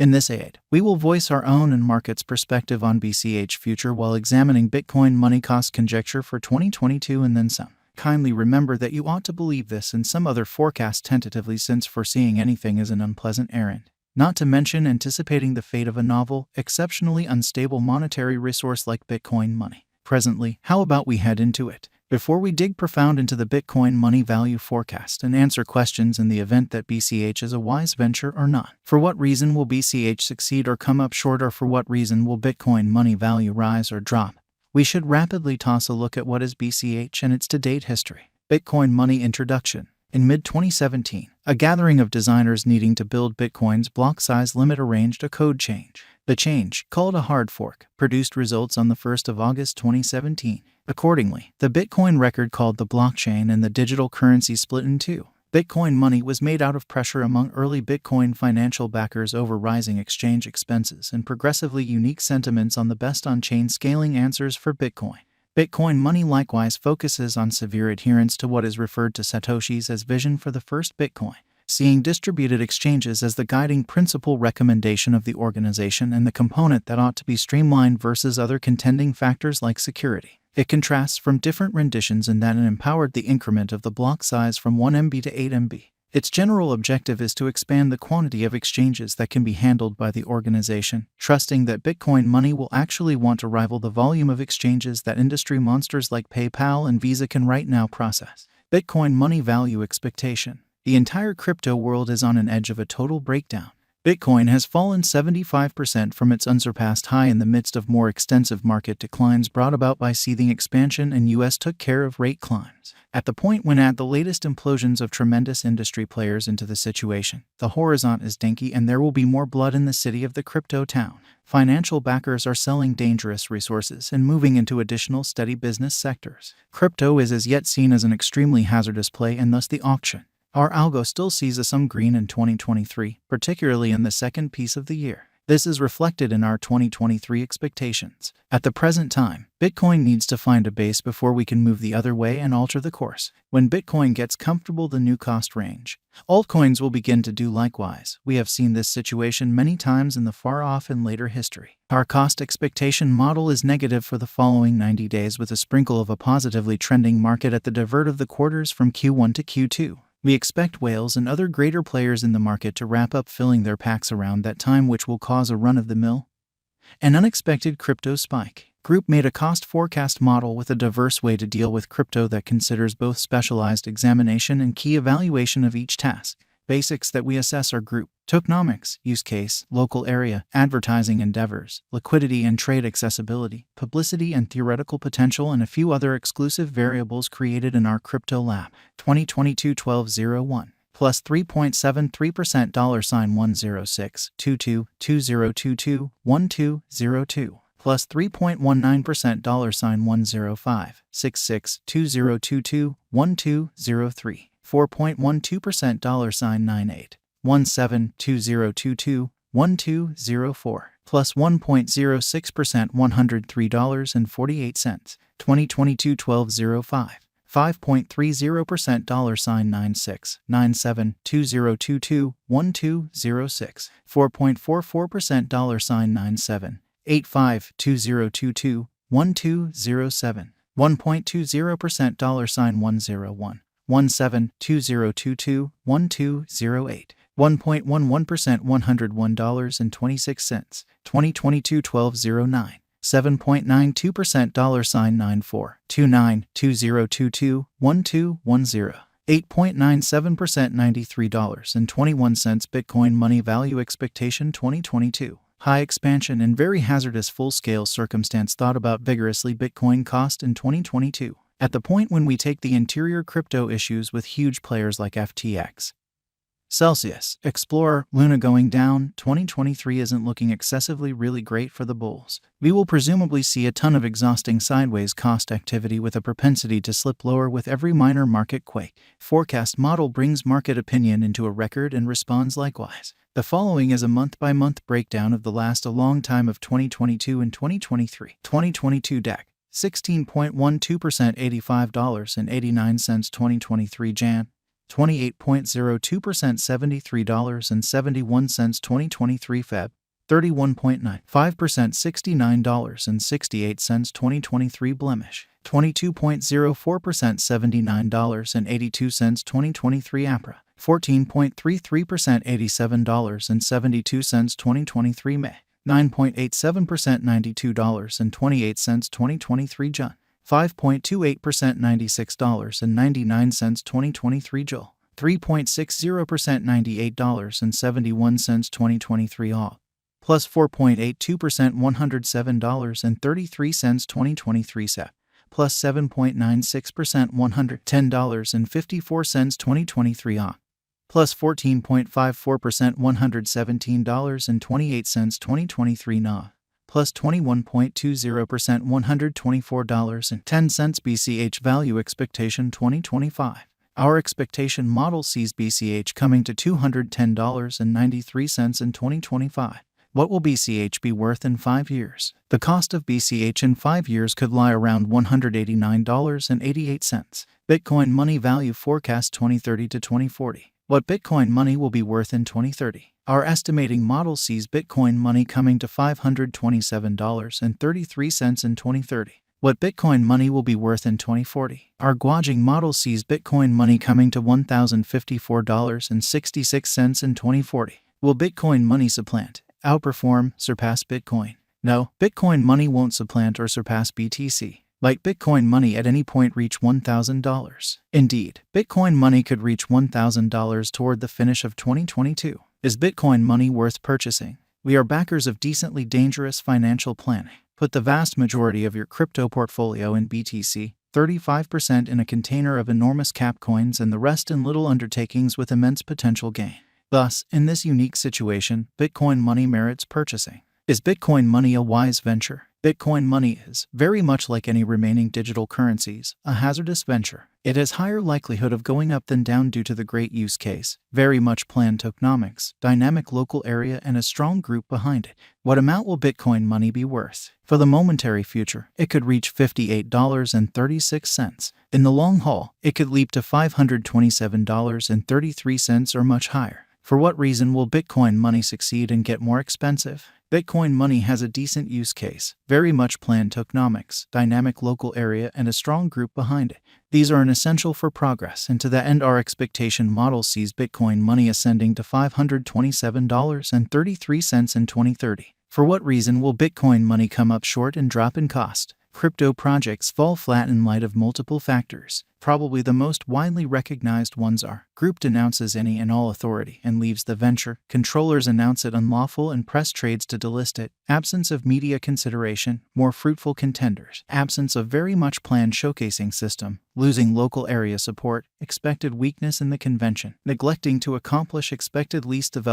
In this aid, we will voice our own and market's perspective on BCH future while examining Bitcoin money cost conjecture for 2022 and then some. Kindly remember that you ought to believe this and some other forecast tentatively, since foreseeing anything is an unpleasant errand. Not to mention anticipating the fate of a novel, exceptionally unstable monetary resource like Bitcoin money. Presently, how about we head into it? Before we dig profound into the Bitcoin money value forecast and answer questions in the event that BCH is a wise venture or not. For what reason will BCH succeed or come up short, or for what reason will Bitcoin money value rise or drop? We should rapidly toss a look at what is BCH and its to-date history. Bitcoin money introduction. In mid-2017, a gathering of designers needing to build Bitcoin's block size limit arranged a code change. The change, called a hard fork, produced results on the 1st of August 2017. Accordingly, the Bitcoin record called the blockchain and the digital currency split in two. Bitcoin money was made out of pressure among early Bitcoin financial backers over rising exchange expenses and progressively unique sentiments on the best on-chain scaling answers for Bitcoin. Bitcoin money likewise focuses on severe adherence to what is referred to Satoshi's as vision for the first Bitcoin, seeing distributed exchanges as the guiding principle recommendation of the organization and the component that ought to be streamlined versus other contending factors like security. It contrasts from different renditions in that it empowered the increment of the block size from 1 MB to 8 MB. Its general objective is to expand the quantity of exchanges that can be handled by the organization, trusting that Bitcoin money will actually want to rival the volume of exchanges that industry monsters like PayPal and Visa can right now process. Bitcoin money value expectation. The entire crypto world is on an edge of a total breakdown. Bitcoin has fallen 75% from its unsurpassed high in the midst of more extensive market declines brought about by seething expansion, and US took care of rate climbs. At the point when the latest implosions of tremendous industry players into the situation, the horizon is dinky and there will be more blood in the city of the crypto town. Financial backers are selling dangerous resources and moving into additional steady business sectors. Crypto is as yet seen as an extremely hazardous play, and thus the auction. Our algo still sees some green in 2023, particularly in the second piece of the year. This is reflected in our 2023 expectations. At the present time, Bitcoin needs to find a base before we can move the other way and alter the course. When Bitcoin gets comfortable the new cost range, altcoins will begin to do likewise. We have seen this situation many times in the far-off and later history. Our cost expectation model is negative for the following 90 days with a sprinkle of a positively trending market at the divert of the quarters from Q1 to Q2. We expect whales and other greater players in the market to wrap up filling their packs around that time, which will cause a run-of-the-mill, an unexpected crypto spike. Group made a cost forecast model with a diverse way to deal with crypto that considers both specialized examination and key evaluation of each task. Basics that we assess are group, tokenomics, use case, local area, advertising endeavors, liquidity and trade accessibility, publicity and theoretical potential, and a few other exclusive variables created in our crypto lab. 2022-12-01 plus 3.73% $106 22 2022 1202 plus 3.19% $105 66 2022 1203 4.12% $98 17 2022 1204 plus 1.06% $103.48 2022-12-05 5.30% $96 97 2022 1206 4.44% $97 85 2022 1207 1.20% $101 17 2022 1208 1.11% $101.26 2022-12-09 7.92% $94 29 2022 1210 8.97% $93.21 Bitcoin money value expectation 2022 high expansion and very hazardous full-scale circumstance thought about vigorously Bitcoin cost in 2022. At the point when we take the interior crypto issues with huge players like FTX, Celsius, Explorer, Luna going down, 2023 isn't looking excessively really great for the bulls. We will presumably see a ton of exhausting sideways cost activity with a propensity to slip lower with every minor market quake. Forecast model brings market opinion into a record and responds likewise. The following is a month-by-month breakdown of the last a long time of 2022 and 2023. 2022 DEC. 16.12% $85.89 2023 Jan. 28.02% $73.71 2023 Feb. 31.95% $69.68 2023 Blemish. 22.04% $79.82 2023 APRA. 14.33% $87.72 2023 May. 9.87% $92.28 2023 June. 5.28% $96.99 2023 Joel. 3.60% $98.71 2023 Aug. Plus 4.82% $107.33 2023 Sep. Plus 7.96% $110.54 2023 Aug. Plus 14.54% $117.28 2023 Na. Plus 21.20% $124.10 BCH Value Expectation 2025. Our expectation model sees BCH coming to $210.93 in 2025. What will BCH be worth in 5 years? The cost of BCH in 5 years could lie around $189.88. Bitcoin Money Value Forecast 2030 to 2040. What Bitcoin Money will be worth in 2030? Our estimating model sees Bitcoin Money coming to $527.33 in 2030. What Bitcoin Money will be worth in 2040? Our gauging model sees Bitcoin Money coming to $1,054.66 in 2040. Will Bitcoin Money supplant, outperform, surpass Bitcoin? No, Bitcoin Money won't supplant or surpass BTC. Might Bitcoin Money at any point reach $1,000? Indeed, Bitcoin Money could reach $1,000 toward the finish of 2022. Is Bitcoin Money worth purchasing? We are backers of decently dangerous financial planning. Put the vast majority of your crypto portfolio in BTC, 35% in a container of enormous cap coins, and the rest in little undertakings with immense potential gain. Thus, in this unique situation, Bitcoin Money merits purchasing. Is Bitcoin Money a wise venture? Bitcoin Money is, very much like any remaining digital currencies, a hazardous venture. It has higher likelihood of going up than down due to the great use case, very much planned tokenomics, dynamic local area, and a strong group behind it. What amount will Bitcoin Money be worth? For the momentary future, it could reach $58.36. In the long haul, it could leap to $527.33 or much higher. For what reason will Bitcoin Money succeed and get more expensive? Bitcoin Money has a decent use case, very much planned tokenomics, dynamic local area, and a strong group behind it. These are an essential for progress, and to that end our expectation model sees Bitcoin Money ascending to $527.33 in 2030. For what reason will Bitcoin Money come up short and drop in cost? Crypto projects fall flat in light of multiple factors. Probably the most widely recognized ones are: group denounces any and all authority and leaves the venture, controllers announce it unlawful and press trades to delist it, absence of media consideration, more fruitful contenders, absence of very much planned showcasing system, losing local area support, expected weakness in the convention, neglecting to accomplish expected least development.